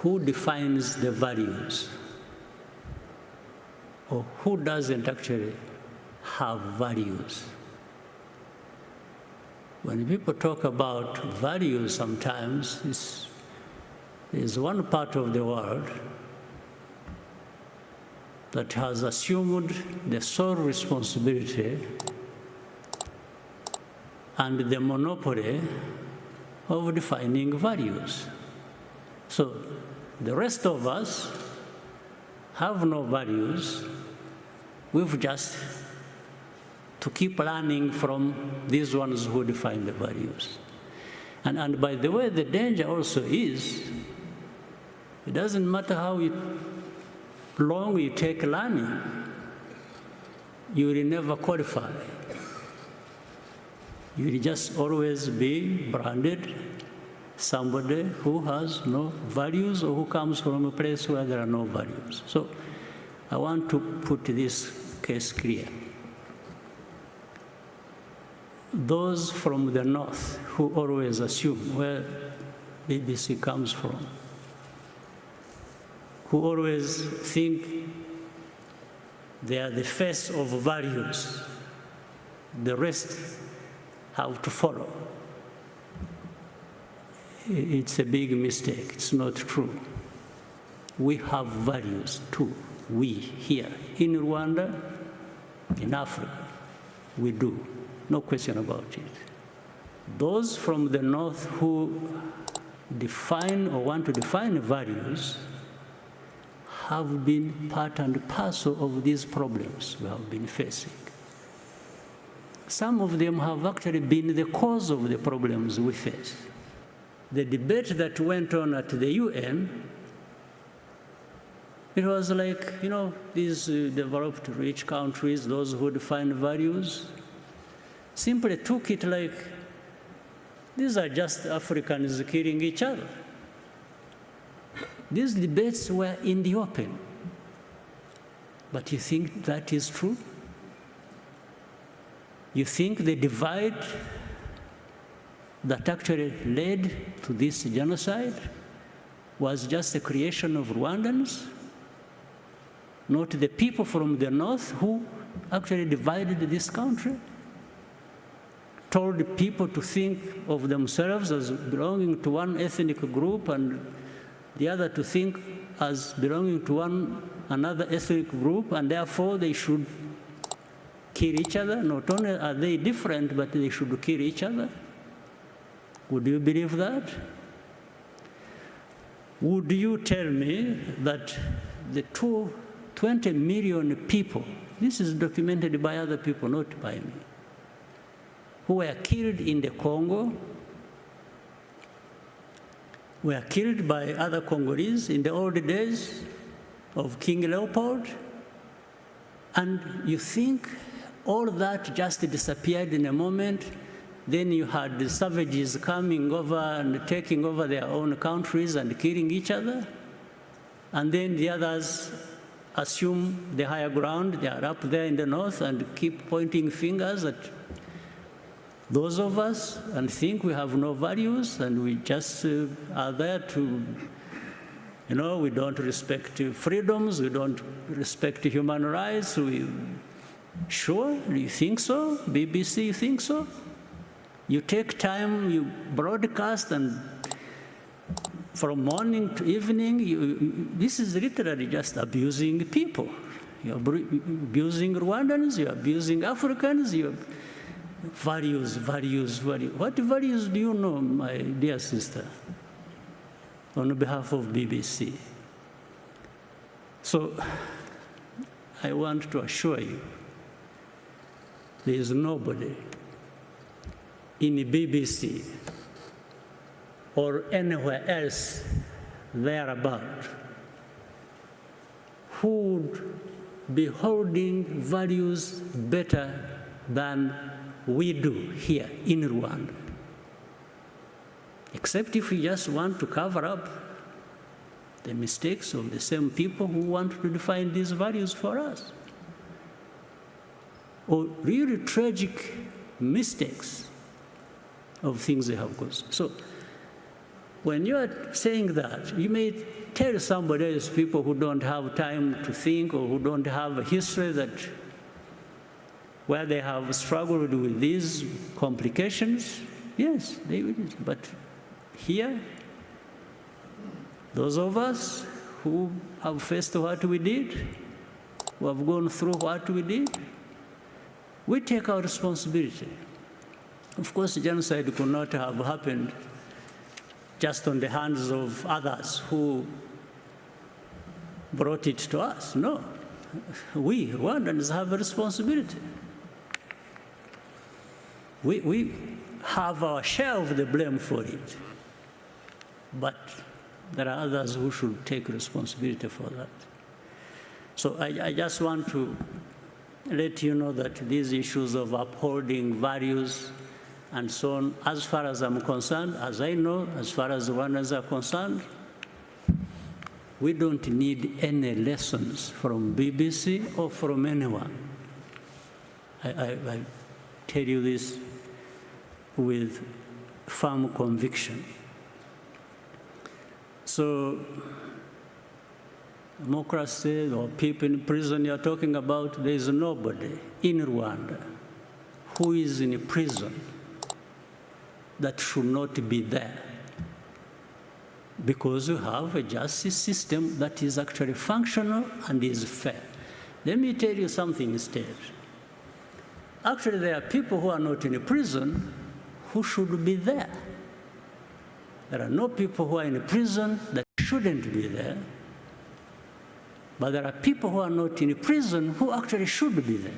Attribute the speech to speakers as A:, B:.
A: who defines the values? Or who doesn't actually have values? When people talk about values sometimes, there's one part of the world that has assumed the sole responsibility and the monopoly of defining values. So the rest of us have no values. We've just to keep learning from these ones who define the values. And by the way, the danger also is, it doesn't matter how long you take learning, you will never qualify. You will just always be branded somebody who has no values or who comes from a place where there are no values. So I want to put this case clear. Those from the north who always assume where BBC comes from, who always think they are the face of values, the rest have to follow. It's a big mistake. It's not true. We have values too. We here in Rwanda, in Africa, we do. No question about it. Those from the north who define or want to define values have been part and parcel of these problems we have been facing. Some of them have actually been the cause of the problems we face. The debate that went on at the UN, it was like, you know, these developed rich countries, those who define values, simply took it like, these are just Africans killing each other. These debates were in the open. But you think that is true? You think the divide that actually led to this genocide was just a creation of Rwandans, not the people from the north who actually divided this country, told people to think of themselves as belonging to one ethnic group and the other to think as belonging to another ethnic group, and therefore they should kill each other. Not only are they different, but they should kill each other. Would you believe that? Would you tell me that the 20 million people, this is documented by other people, not by me, who were killed in the Congo, were killed by other Congolese in the old days of King Leopold, and you think all that just disappeared in a moment? Then you had the savages coming over and taking over their own countries and killing each other. And then the others assume the higher ground. They are up there in the north and keep pointing fingers at those of us and think we have no values and we just are there to, you know, we don't respect freedoms, we don't respect human rights. Sure, you think so? BBC, you think so? You take time, you broadcast, and from morning to evening, this is literally just abusing people. You're abusing Rwandans, you're abusing Africans, you're values. What values do you know, my dear sister, on behalf of BBC? So I want to assure you, there is nobody in the BBC or anywhere else thereabout who would be holding values better than we do here in Rwanda. Except if we just want to cover up the mistakes of the same people who want to define these values for us. Or really tragic mistakes of things they have caused. So when you are saying that, you may tell somebody else, people who don't have time to think or who don't have a history that where they have struggled with these complications, yes, they will. But here, those of us who have faced what we did, who have gone through what we did, we take our responsibility. Of course, genocide could not have happened just on the hands of others who brought it to us. No, we Rwandans have a responsibility. We have our share of the blame for it, but there are others who should take responsibility for that. So I just want to let you know that these issues of upholding values and so on, as far as I'm concerned, as I know, as far as Rwandans are concerned, we don't need any lessons from BBC or from anyone. I tell you this with firm conviction. So, democracy or people in prison you're talking about, there is nobody in Rwanda who is in prison that should not be there, because you have a justice system that is actually functional and is fair. Let me tell you something instead. Actually, there are people who are not in prison who should be there. There are no people who are in prison that shouldn't be there, but there are people who are not in prison who actually should be there.